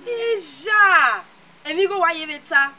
Ija! Amigo, why you beta?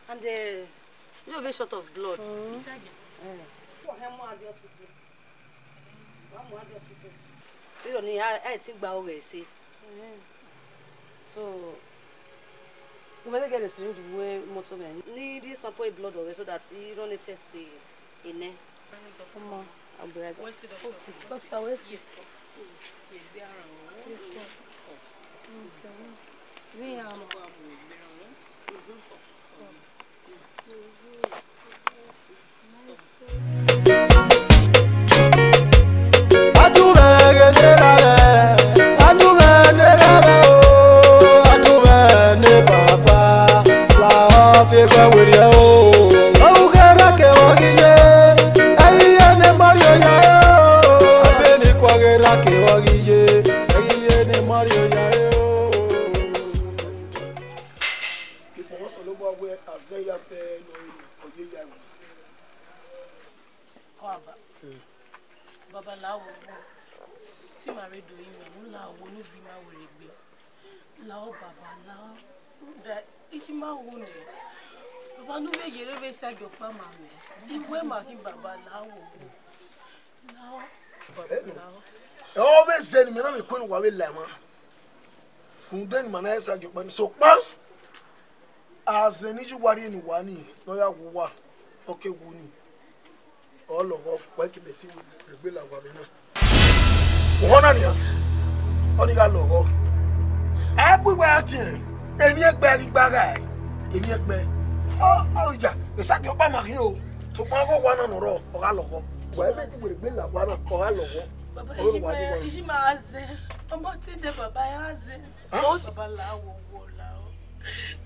And you're very short of blood. Beside you. You don't need I think about what see. So you better get a syringe way motor man. Need sample blood away so that you don't need test in there. Come on, I'll be right back. Where's the doctor? Because I will see. Me Azeni me na me kwenu wa we lama. Undeni mana esa ge pan so pa. Azeni ju wari ni wani no ya wo okay wuni. All of us work the team with the wa me na. Wona ni oni ga logo. Everywhere tin eni egbe igbaga eni egbe. Oh ja, e sa ge pa ma kin o. So pa go wa na no ro o ga logo. Wa be ti gbe la wa na o ga logo. Baba Ijima aze. Omo ti je baba ya aze. O so baba la wo la o.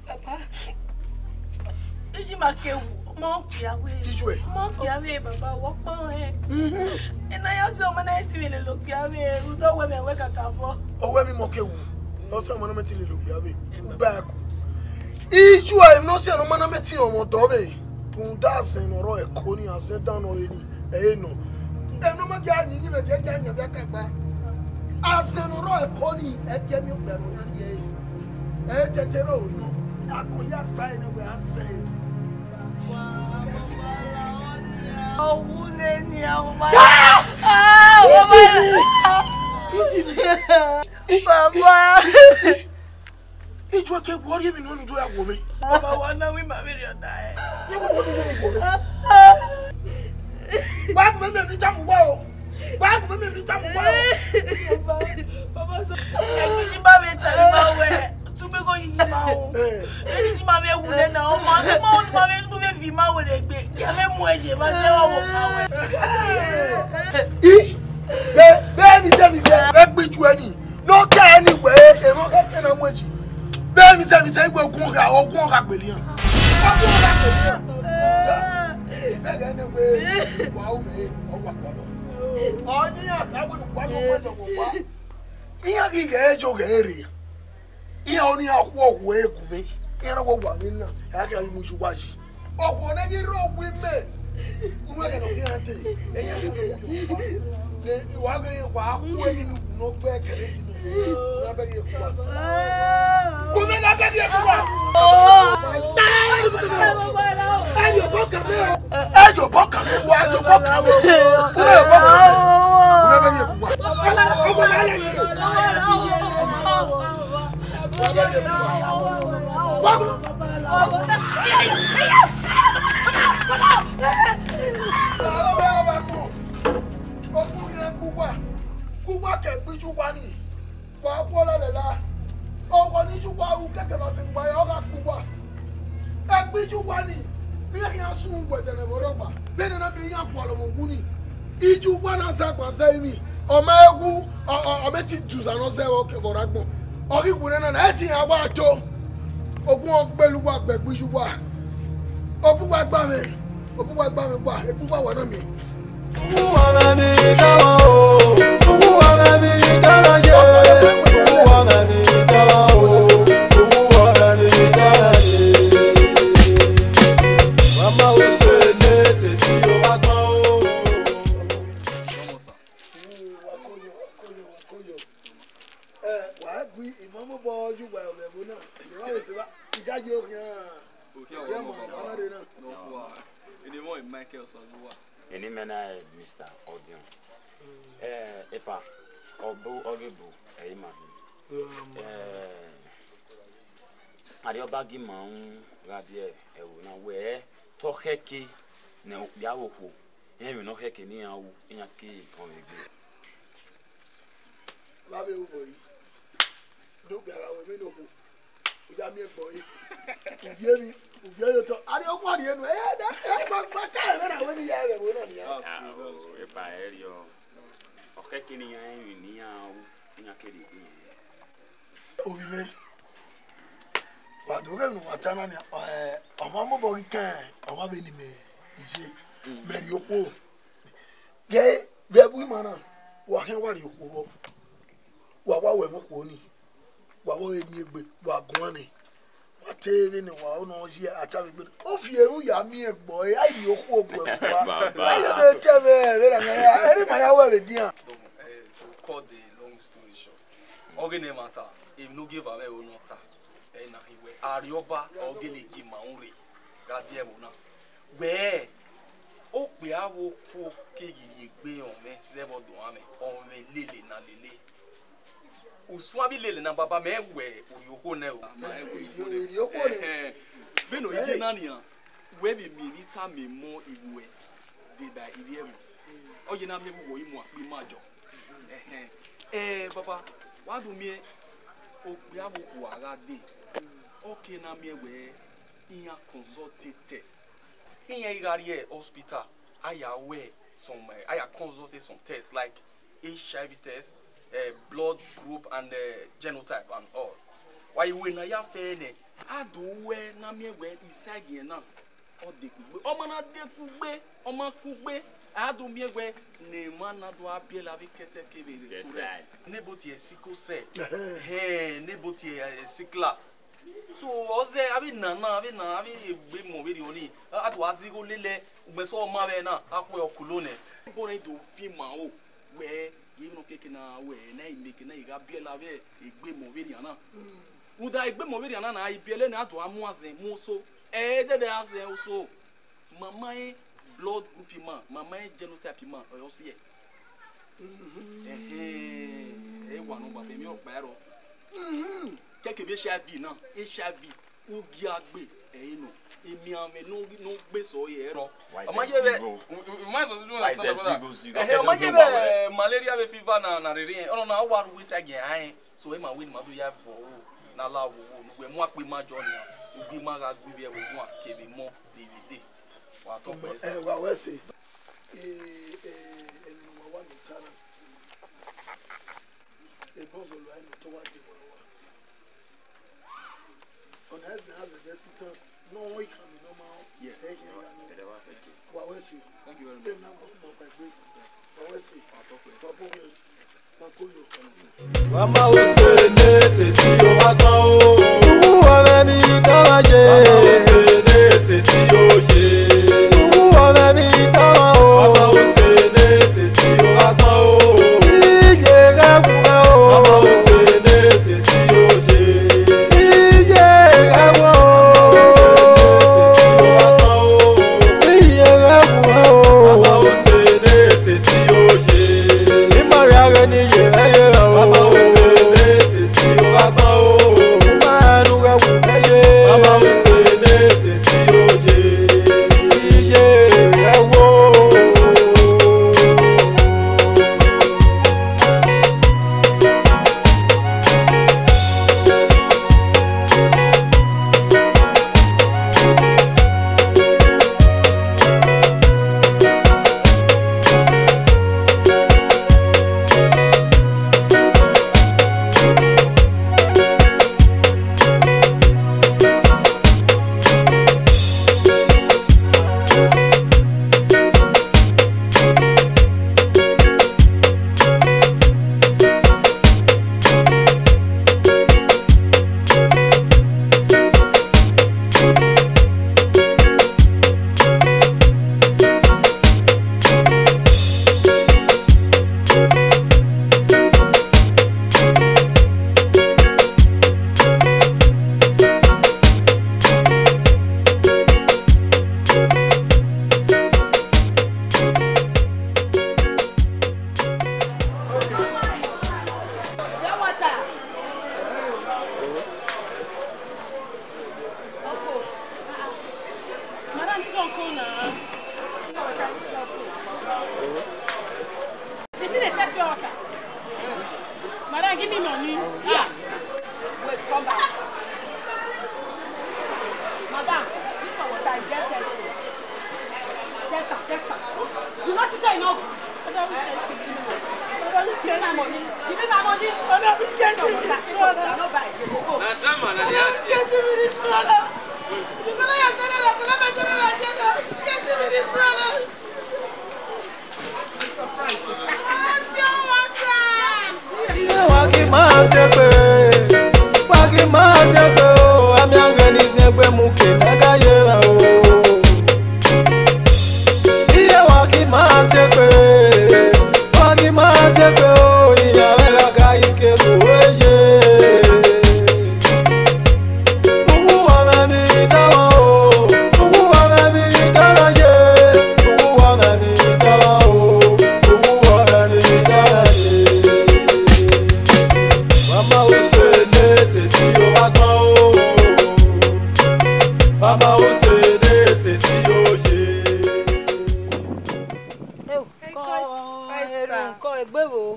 Baba Ijima kewu mo kiawe. Mo kiawe baba wo pon e. Ina ya so mo na ti le lo kiawe. U do we me we kaka bo. O we mi mo kewu. O so mo na me ti le lo kiawe. U ba ku. Iju e no se no mo na me ti o mo do be. Un da se no ro e ko ni ase dan no eni. E no. E no ma ja ni me je ja nya be ka gba. Ase no ro e ko ni e je mi o gbe no ya ye. E tete ro ri. Akoya gba ene we ase. Oh, ni àwọn máa. Baba. Ijo ke worry mi no do ya wo mi. Baba wa na wi ma very on die. Ba ko me mi tamu wa o. Ba ko me mi tamu wa o. Baba so. E ki ba me tari ma we. Tu me go yin ma o. E ki ma me wule na o ma se ma o ma me tu me vi ma we de gbe. Ya me mu eje ma se wa wo ma we. Be mi se e gbiju ani. No ka anyway, e mo ka na mu eji. Be mi se igwe ogun ga gbeli an. Ogun ga gbeli an. Be ga ne we wa o me o wa polo. Onyi ya ka we nu kwa no mo wa. Iya ki ga ejo ga ere. Iya oni akwo wo egu mi. Iya wo wa mi na. Ya ka yi mu ju wa ji. Okwo na ji ro wi me. Uno ga no ki ante. Eya ko no wa. Le wa ga wa ku ni nu no gbe kele gi no. Na be ye ku wa. Ko me na be ye ku wa. Ayo boka me. Ayo boka me. Wa ayo boka me. Uno yo boka me. Uno be ye ku wa. Obo na le me. Kuwa ke gbiju wa ni kwa pola lela o ko ni ju wa u ke ba se gba yo ka kuwa e gbiju wa ni bi ya sun gbe de boro pa be na fi yan polo mo guni iju wa na sa kwa sai mi o ma ewu o be ti ju sa no se o ke bora gbon o ki gure na e ti ya wa to ogun ogbelu wa gbe gbiju wa obu wa gba mi gba e bu wa na mi Uwana mi kama o, uwana mi kama ye, uwana mi kama o, uwana mi kama ye. Mama usene sesi o wakwa o. Wa gui imamo bo ju wa be bo na. Wa we se ba ija je o yan. Ya mo bana de na. No wa. Ini mo Michael Sazuwa. Any man I Mr. Odion. Epa, Obu Ogibu, man. Adiobagi man, Radia, now where Toheki, no Yahu, and no heki near in a key on the gates. Love you, boy. Look at our window. You got me a boy. You hear me? I don't want you. But I when you have a woman. If I hear you, okay, can you in a kitty? Oh, you may. What do you want? A mamma boy can, a woman in me. Medio. Yea, there woman. Walking what you walk. What were Mokoni? What were you with Guani? Whatever ni wa no here atari gbe o fi eru ya mi egbo e ai di oku ogbo egbo ai dey tell me na ya eri ma ya wa be dia To cut the long story short, Ogene matter, him no give away o nota. Na he we Arioba Ogele gi maunre. Gati e bona. Where o pe awo ko kegi gbe on me zebo do ame on me lele na lele uswa bi lele na baba me we oyoko na o ma e be no ije na niyan we bi milita me mo iwe de da iwe mo oje na me wo imu api majo baba wa do me o pe awo ko ara de okay na me we in a consulted test in a hospital I aware some I consulted some tests like HIV test, blood group and genotype and all. Why when I have fair I do where na me when inside here now or de kugbe o mana de kugbe o ma kugbe I do me where ne man na do abie la vikete kebere nebo ti esiko se nebo ti esikla. So oze abi nana abi na abi gbe mo be oni adu azigo lele ugbeso ma be na akwe okulone bone do fi ma o we ye no keke na we na imeke na iga biela be egbe mo be na uda egbe mo be na ipiele na adu amu azen mo so de azen so mama e blood group ma mama e genotype ma o so ye wa no ba be mi o pa ero quelque be HIV na HIV o gi agbe no emi ame no gbe so ye ro o ma ye be o ma ye be malaria be fever na rere o na wa ru we say again so e ma we ma do ya for na la wo no we mu ape ma jo na o gbe ma ga gbe be wo mu akebe mo DVD wa to pe se wa we se no wa no chana e bozo lo ai no to wa de on has a visitor, no way coming no more. Yeah. What was it? Thank you very much. Mama Osene, Ceci Omato, Uwamemi Damaye. Mama Osene, Ceci Oye, Uwamemi Damao. Mama Osene, Ceci Omato, Iye Gagumao. Mama Osene, Ceci Oye.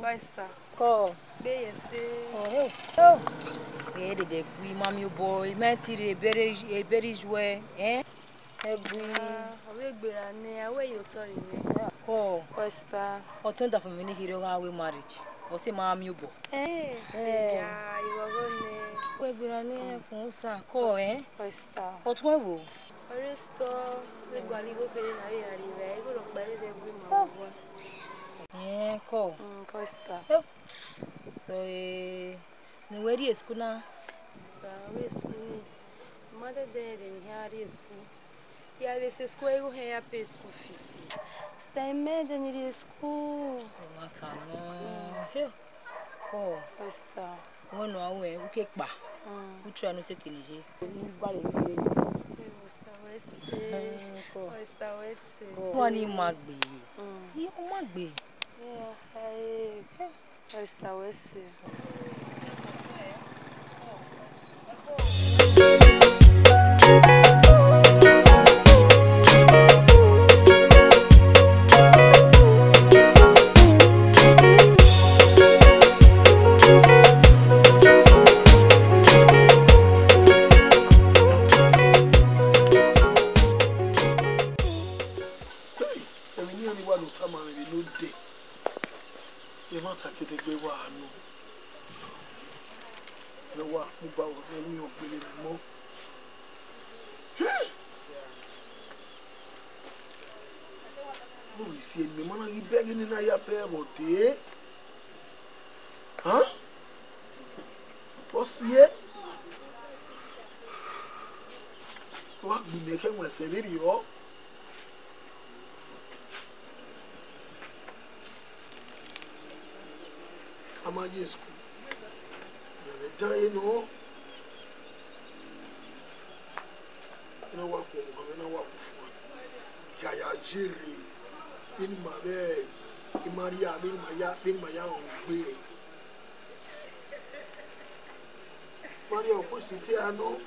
Basta. Ko. Be yese. Oh. De gui mami boy, mentire beri jouer, hein? Egui. Awe gbera ne, awe yo tori ne. Ko. Basta. O tun da for me ni hiro ga we marriage. O se mami bo. Ya, iwo go ne. We gbera ne kun sa ko, hein? Basta. O tun wo. Resto, le gwali go pere na we arrive, go lo pare de gui ma bo. Ko. Basta. So ni where is school na? We school ni. Mother de ni school. Ya we se school go he ya pay school fees. Stay me de ni school. Mata no. Ko. Basta. Wono awe uke pa. Utra no se kinije. Ni gbale ni. Basta wese. Wọ́n ní magbe. Yi o magbe. Basta wese. Amaje school. The time you know what I'm work for. Kaya Jerry in my bed. Maria bin my young way. Maria opposite I know.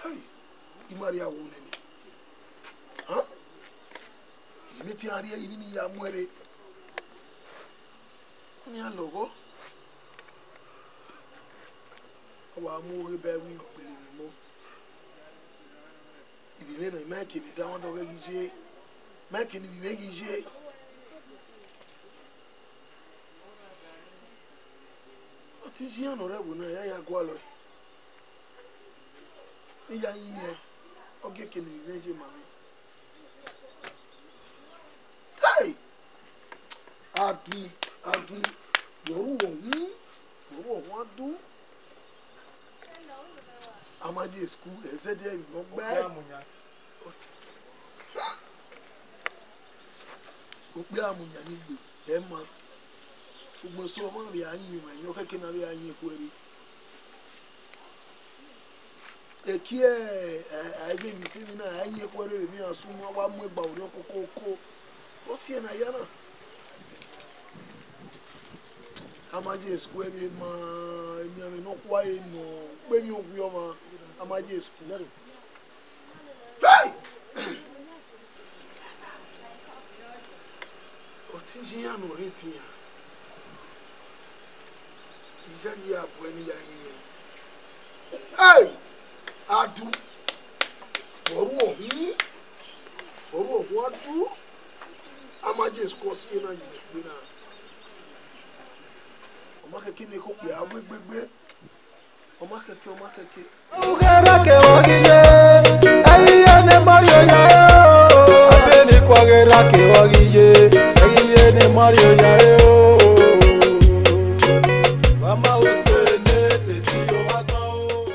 Hey, Maria won any. Huh? Miti aria ini ya muere. Ni alogo. Wa mu re be wi opele mi mo. Ibi le na make ni da won do re gije. Make ni bi me gije. O ti ji an ore wo na ya gwa lo. Ni ya yin ni. Oge ke ni meje mami. Hey! Adu, woru ohun adu. Amaje school, ese de mi mo gbe. O gbe amunya ni gbe, e ma. Gbogbo so mo ri ayin mi, yo keke na ri ayin ku eri. Eki aje mi si mi na ayin ku eri mi asun wa mu egba ori okoko. O si na yana. Amaje school e ma mi ame no kwa e no pe mi ogu yo ma Amaje school. Hey! O ti ji ya no reti ya. Ija ya bu eni ya yin. Hey! Adu. Oru ohun adu. Amaje school si na yin gbe na. Oma keke ni ko pe agbegbe. Oma keke. Ugera ke wagije. Ayiye ne Mario ya yo. Abeni kwagera ke wagije. Ayiye ne Mario ya yo. Mama usene sesi yo wagao.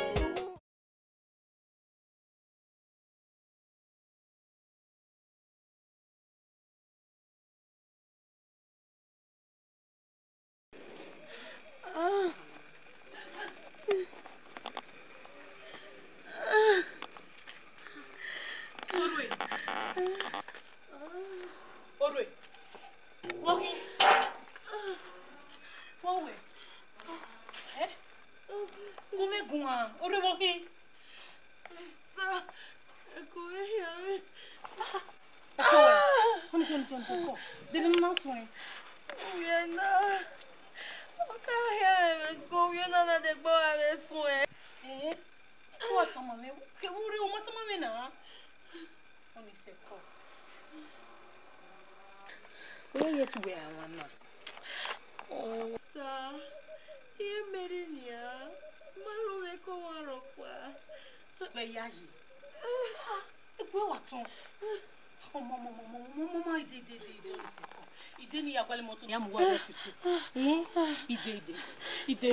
Orwe. Walking. One way. Go me go on. Orwe walking. Ko. Dele não sonha. Viena. O carro é school, Viena na de boa é sonha. Tu ata mame. Que uri o mata mame na. Oni se ko. Where you to wear one? Oh, sa. E merinia. Malu me ko warokwa. Be yaji. Gbe wa ton. Oh mama ide oni se ko. Ide ni agbale moto ni amuwa hospital. Ide.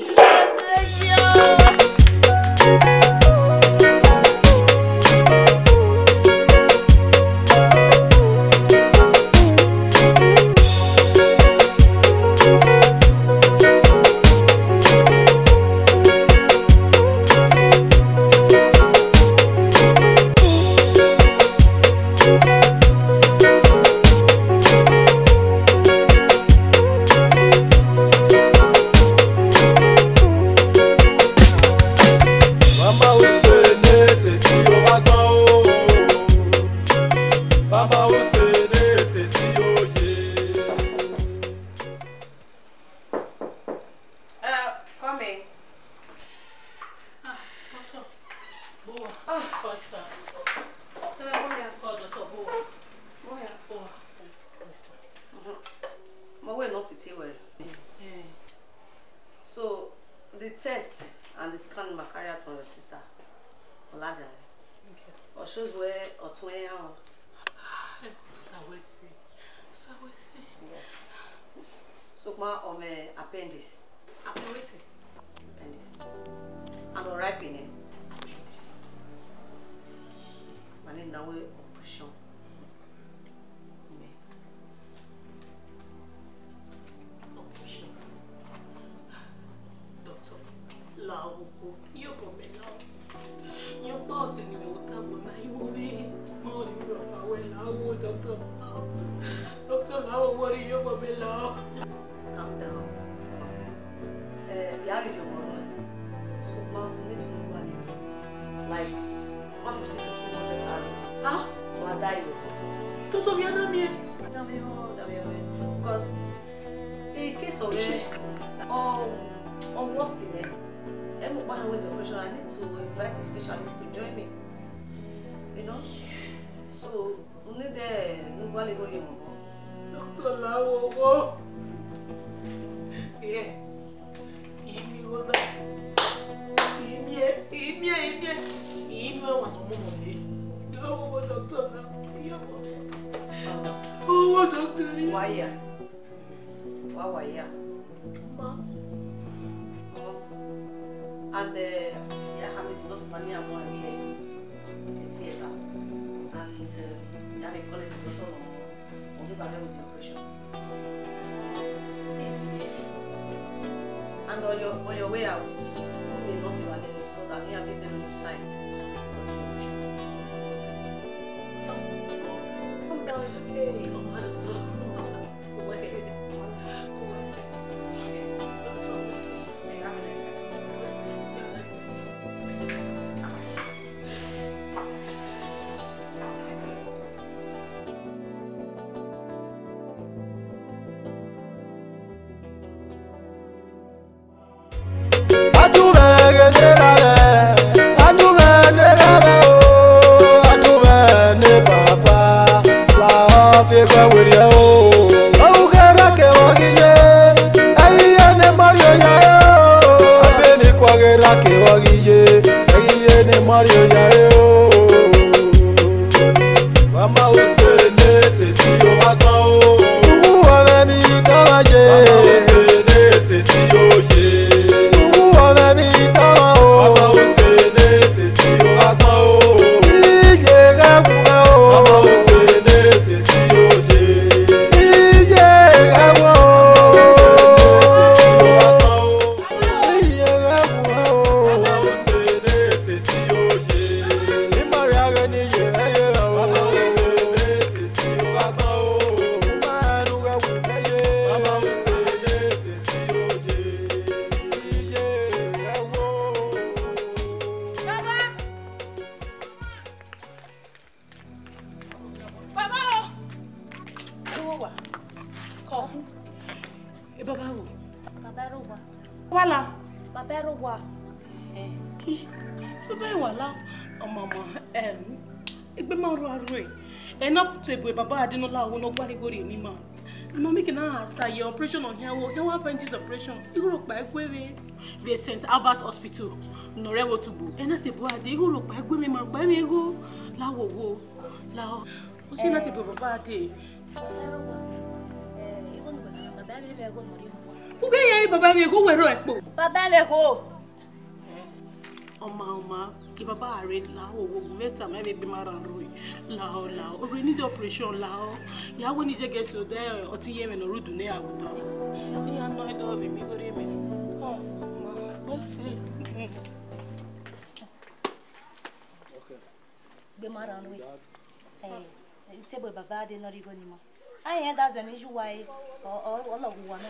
So, the test and the scan ma carry out from your sister. Olaja. Okay. Or shows where or 20 hours. Sawesi. Yes. So, ma on my appendix. Appendix. And the ripening. Appendix. And then now operation. Lao, io come no. Io porto ni utabo na iwe. Mo ni ro pa we lao, doctor. Doctor Lao, worry io come lao. Calm down. You have your mom. So mom, you need to know what like 150 to 200,000. Ah, or die with. Doctor viana mie. Because in case of or worst in it. With the operation, I need to invite a specialist to join me. You know? So, we need nobody going on. Doctor Lao, yeah. Imi wona. Imi wa no mo le. No, doctor na. Oh, doctor. Why ya? Why ya? Ma. And yeah, having to lose money and one here in theater. And you have a college doctor on the back with the operation. And on your way out, you may not see your name so that you have a no sign for the operation. Come down, it's okay. Who is it? Mario Yayo Mama usene sesi obato Uwa memi damaje Mama usene sesi oye Uwa memi damao Mama usene sesi obato Iye gabuga o Mama usene sesi oye Iye gabuga o Sesi obato Iye gabuga o Mama usene sesi oye wà. Kọ́. Ẹ bàbá wò. Bàbá ro wa. Wàlà. Bàbá ro wa. Bàbá wà lá. Ọmọ ẹgbẹ́ máa ro aró ẹ̀. Ẹ náà tó ìbò bàbá Adénọ́lá owó náà wálé górí mi máa. Mommy can say operation on here. What happened this operation? You look like we St. Albert Hospital. No rewo tubu. E na te bo ade. You look like we ma gba mi go. La wo. La. O si na te bo baba ade. Fugbe ye baba mi go wero epo. Baba le go. Oma. Ki baba are la wo meta me be mara ro. La. O need operation la. Ya wo ni se get so there o ti ye me no rudu ne agudo. Ni ano e do mi go re me. Oh, ma, see. Okay. Be mara ro. Te bo baba de no ri go ni mo. Ai that's an issue why o lo wo na.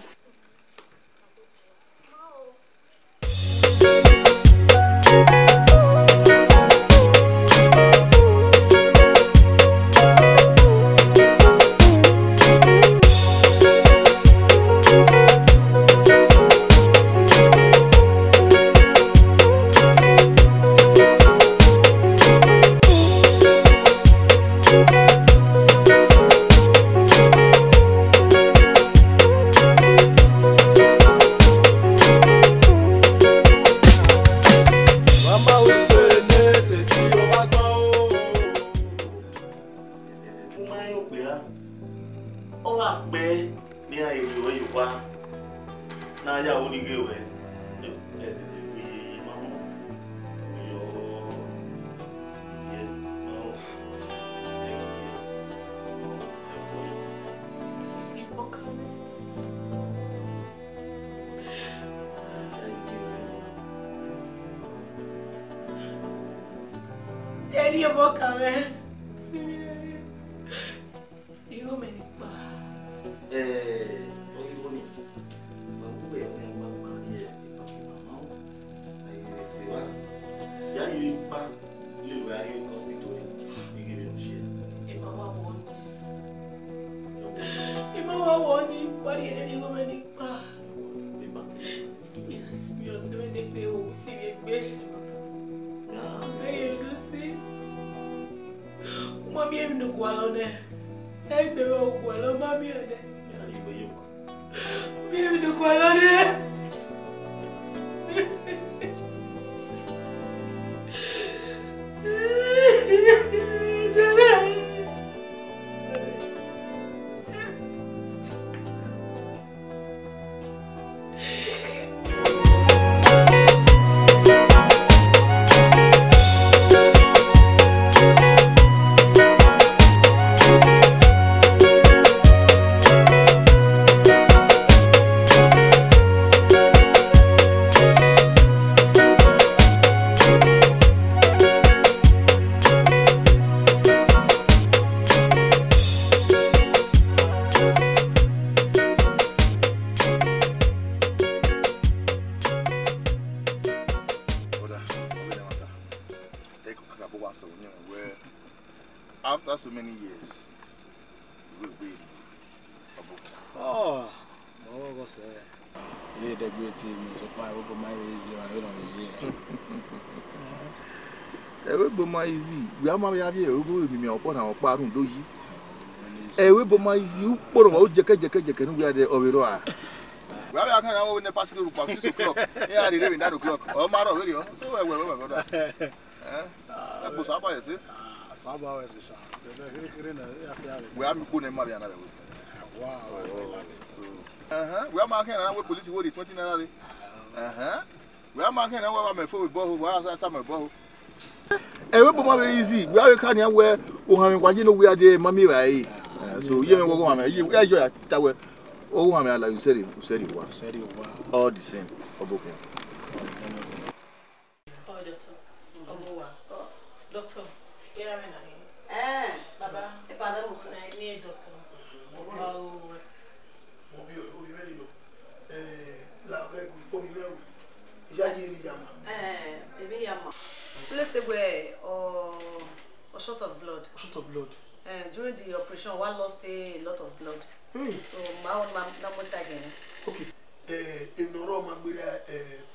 After so many years, we will. Oh, what was it? Yeah, the great team is up. I will my easy. I don't know. We will my easy. We are my idea. We will be me upon our parent doji. We will my easy. Put on out jacka. We are the overall. We are going to pass through 6 o'clock. Yeah, the 9 o'clock. Oh, my video. So I will remember that. That was up, I say. We are going to marry another way. Wow. We are marking our police who is 20 naira. We are marking our my phone with Boho, who has summer Boho. Everybody easy. We are coming where we are the mammy. So you know, you are that way. Oh, I'm like you said it was. All the same. Okay. Doctor, here I am. Baba, the father was near doctor. Let's say we're or short of blood. Short of blood. During the operation, one lost a lot of blood. So my own number again. Okay. In the room,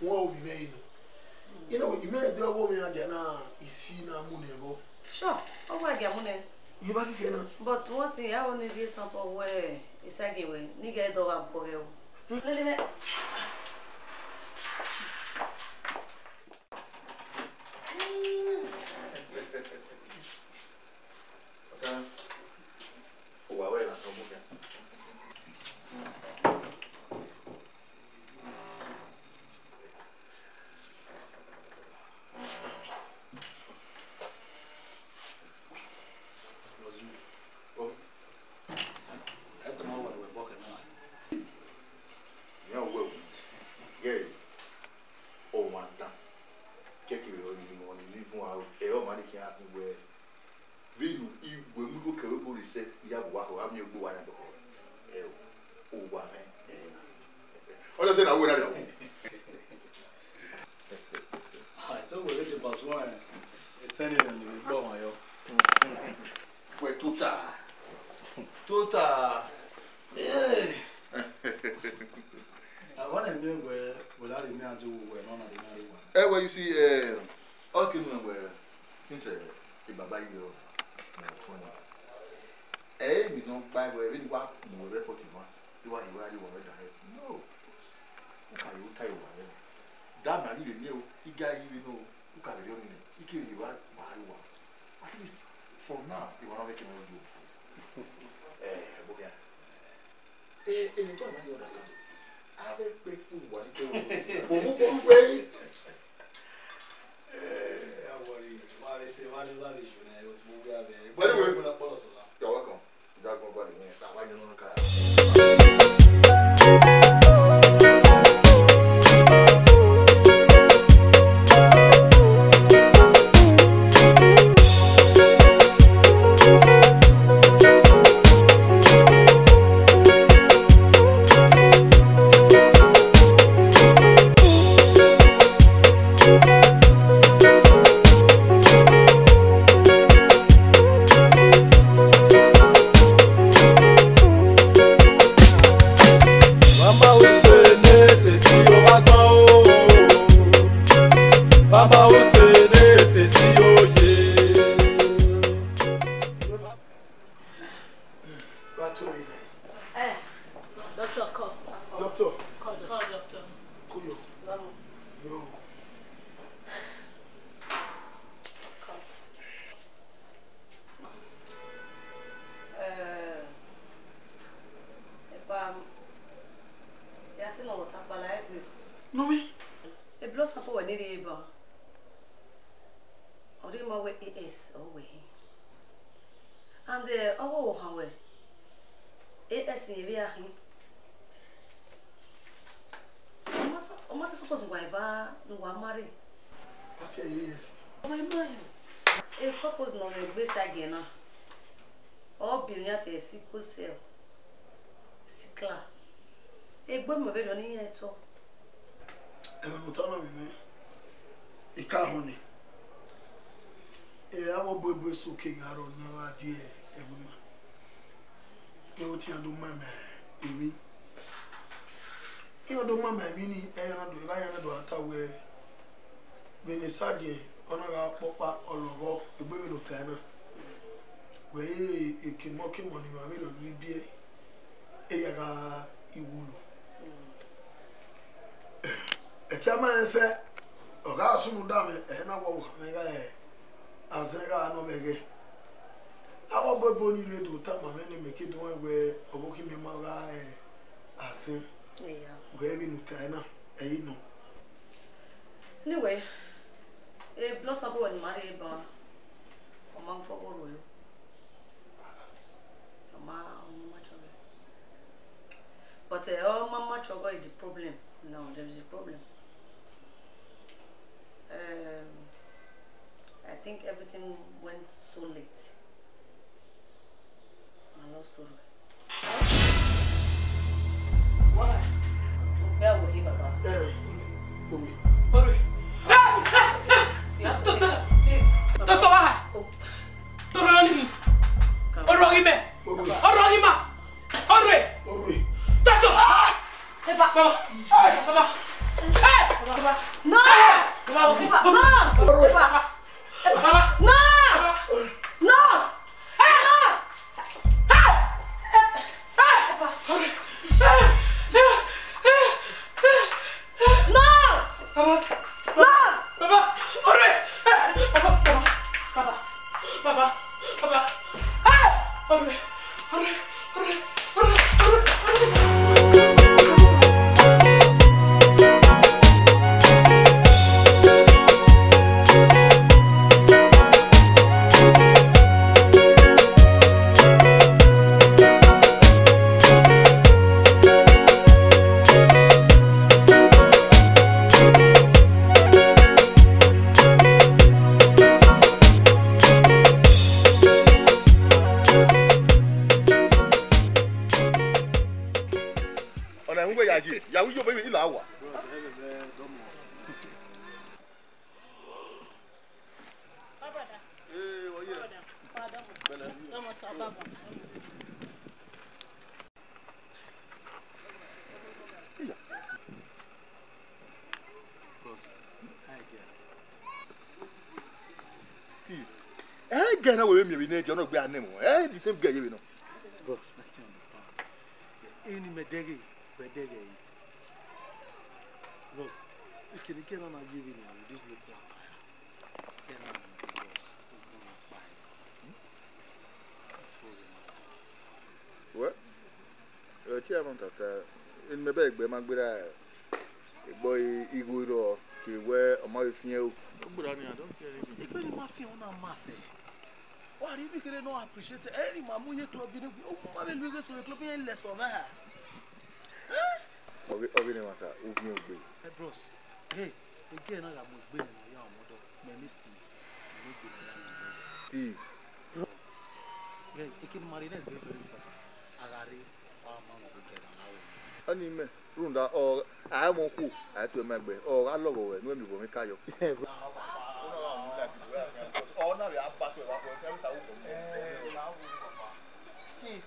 more we made. You know, you made the woman again. Is seen a money. Sure. Oh, I get money. You back again. But once thing, I want to do something where it's a giveaway. Nigga, don't have for you. Let me. Well, you see, all came when since the Baba Euro 20. We don't buy where we want to report you want. You want to direct. No. Who can you tell you what? That man, you know, he got you know, who can you know? He can you want. At least for now, you want to make him do. And you don't understand. I have a big food. What you you're welcome. That one body. Why you don't care? Soaking around now, dear, everyone. You don't do my man, you don't mamma, meaning, I don't do a tower when it's saggy on our papa or logo, the baby of Tana. Where you can mock him on your middle, be a yara, you will. A camera said, or else, Madame, and I will make Azera no bege. Our boy need to tell my men make it one where a walking in my eye. Asin, where we China, you know. Anyway, a blossom and marry bar among for all you. But all Mamma Chogo is the problem. No, there is a problem. I think everything went so late. I lost story. Why? Where were you, Baba? Hurry. You have to take her, please. Doctor, why? Don't run me. The same guy, you know. Boss, I understand. Any medege, boss, you can get on a giving you this little attire. Get on the boss. What? Chairman, in my bag, by Magbera, a boy, Iguro, he wear a mafia. But I don't tell you. It's been mafia on a mass. Why do you not appreciate any mamma club? Oh, my little so club less of her. Hey, bros. Hey, again, I am with Bill and young model, Mammy Steve. Steve. Yeah, taking marina is very important. Agari, our mom will get an hour. Anime, Runda, or I am who I had to remember, or I love it when you will make Kayo. Oh, now we have passed See.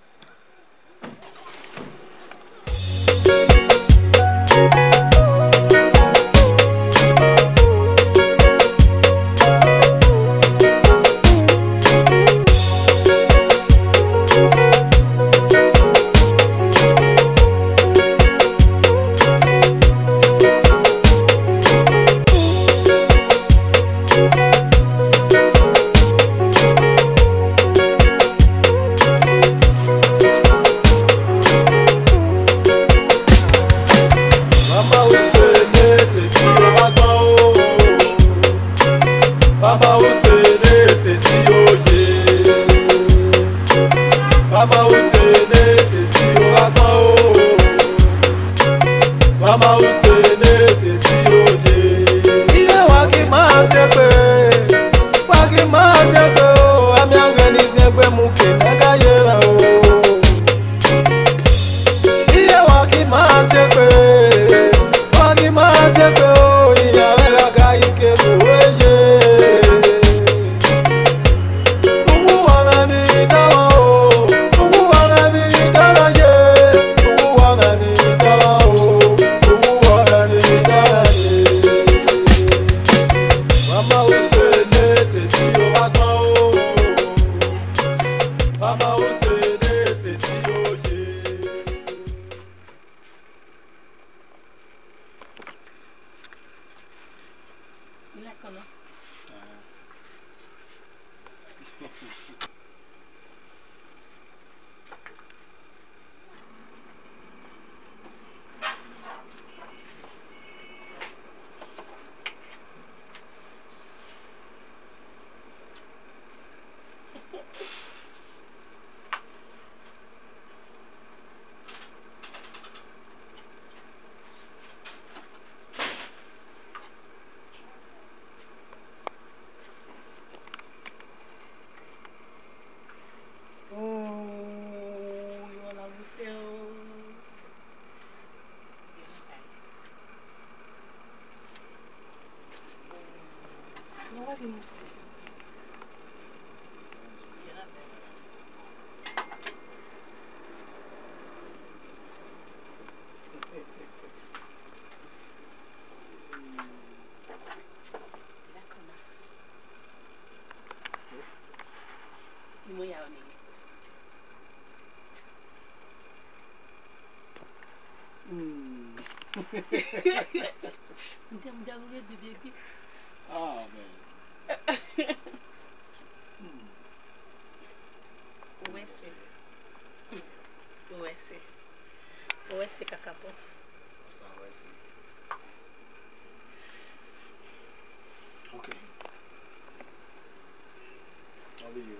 Baby. Ah, man. Uwese kakapo. Uwese. Okay. I'll be you.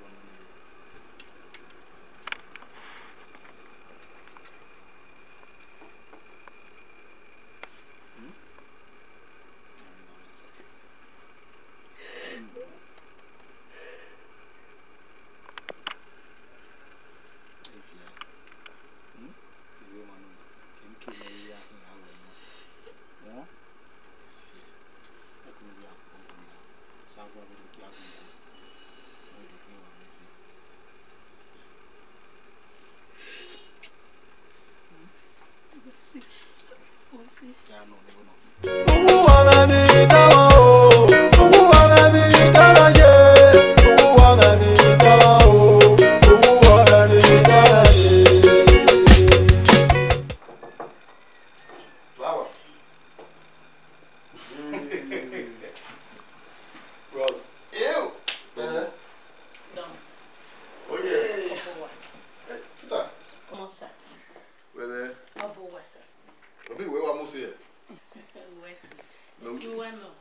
Ross. Ew. Oh yeah. Tuta. Comment ça? Well, Ah bon, ouais, ça. obi we wa mo se. Ouais, ça. No. Tu vois, non?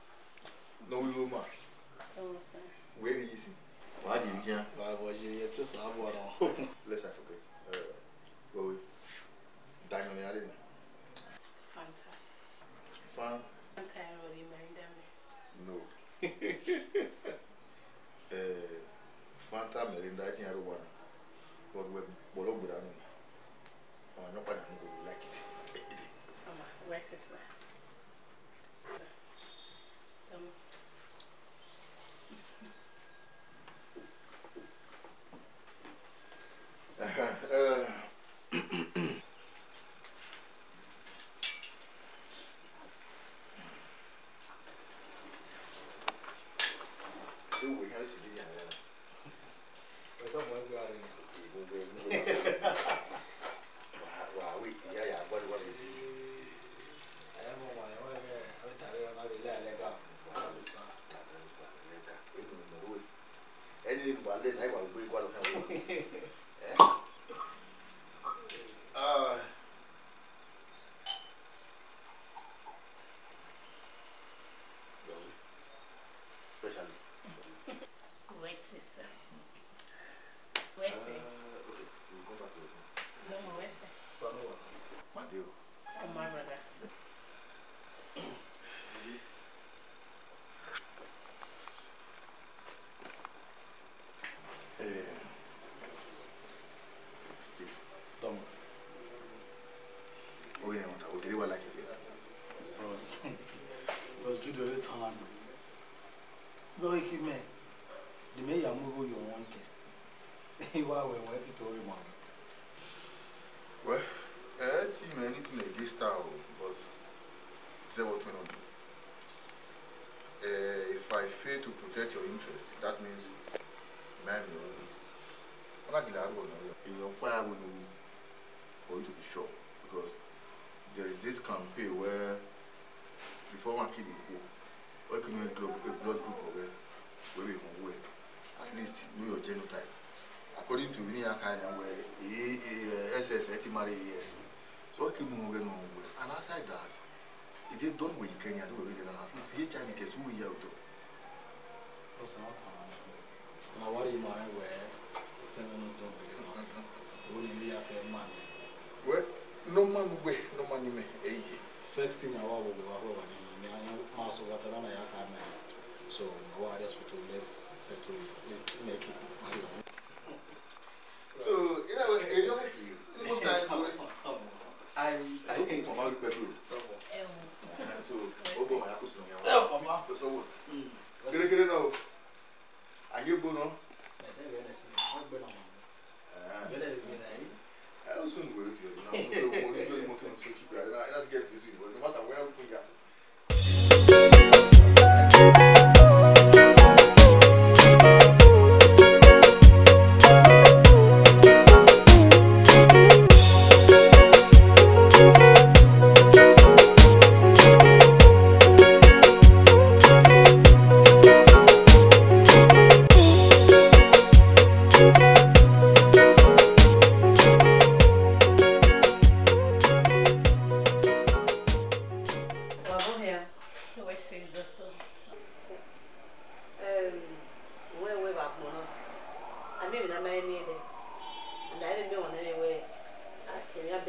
No we ma. Comment ça? Where be easy. Why do you here? Bah, moi, j'ai été ça à voir. Let's I forget. Well, Daniel ne ade. Fanta. Fan. Fanta I already married them. No. Fanta Merinda I think I don't want. But we bolo gbera ni. No pan and go like it. Mama, where's this? Well, team anything against style, but say what we do. If I fail to protect your interest, that means man, I'm not going to in your choir for you to be sure, because there is this campaign where before one kid go, where can you a blood group of where we go, at least know your genotype. According to Winnie Akanya, where SS 80 married years. So I can move on. And outside that, it is done with Kenya, do it, and at least HIV test 2 years ago. What's not time? Now, what do you mind where it's a minute of the money? Well, no man way, no money me. First thing I want to go over and mass of what I have. So, what else to let's settle is make it. So, you know, most times I think about people. So, over my house, so get no. And you go no? I will soon go with you. Let's get busy. No matter where we can get.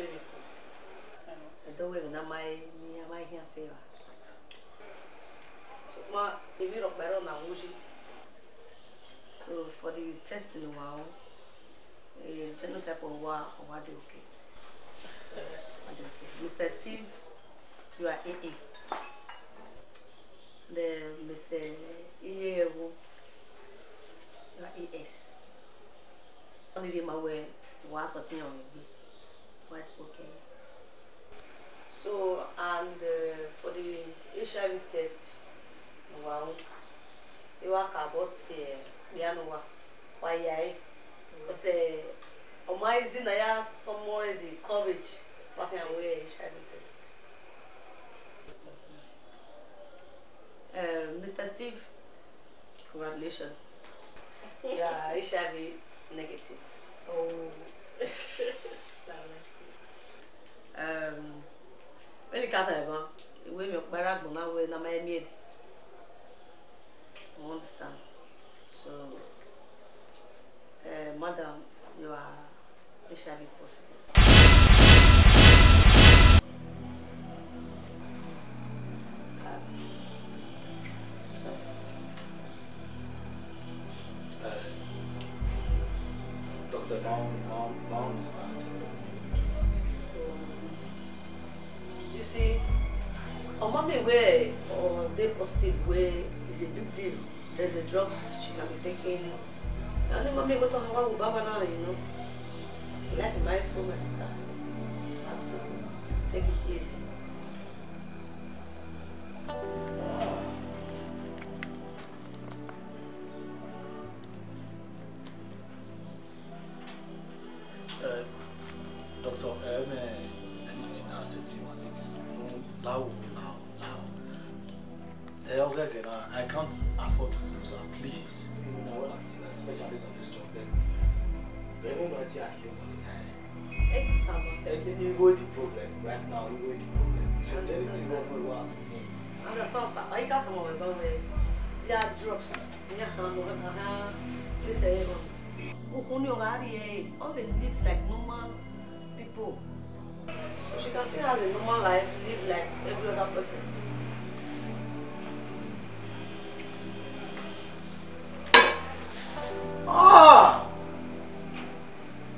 baby. I don't even know my here say. So ma, if you look better now, so for the testing wow, a genotype of what okay. Mr. Steve, you are AA. The Mr. Iyewo, you are AS. Only the way was something on me. Quite okay. So and for the HIV test, wow, you are about Mianwa, why I was amazing. I have some more the courage walking away HIV test. Mr. Steve, congratulations. Yeah, HIV negative. Oh. When you can't have the way you barrack now, when I'm made. I understand. So, madam, you are HIV positive. Sorry. Doctor, I understand. You see, on mommy way or day positive way is a big deal. There's a drugs she can be taking. And then mommy go to her with Baba now, you know. Life in my phone, my sister. You have to take it easy. Doctor, anything I said to you on this? No, loud. I can't afford to lose her, please. You know what I'm a specialist on this job, but I don't know what you are here. You got the problem right now. You got the problem. So anything wrong with us, I understand, sir. I can't tell my about there are drugs. Listen, who you are here? All they live like normal people. So she can still have a normal life, live like every other person. Ah!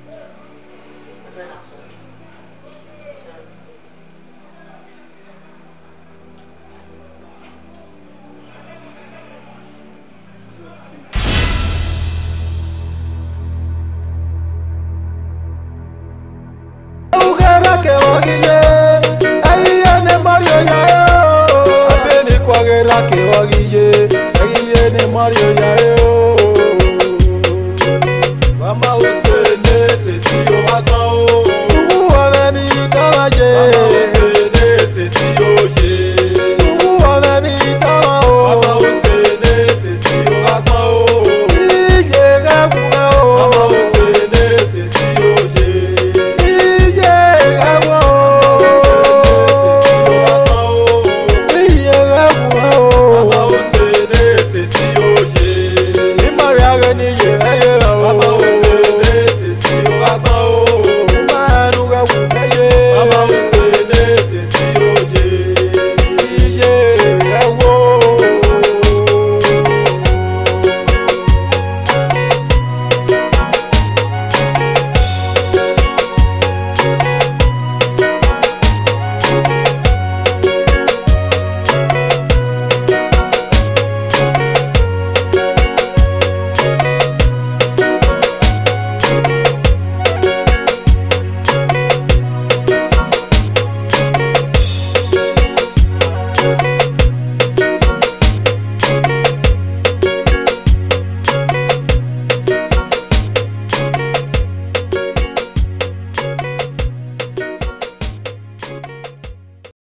My friend, I'm sorry. Sorry. Mario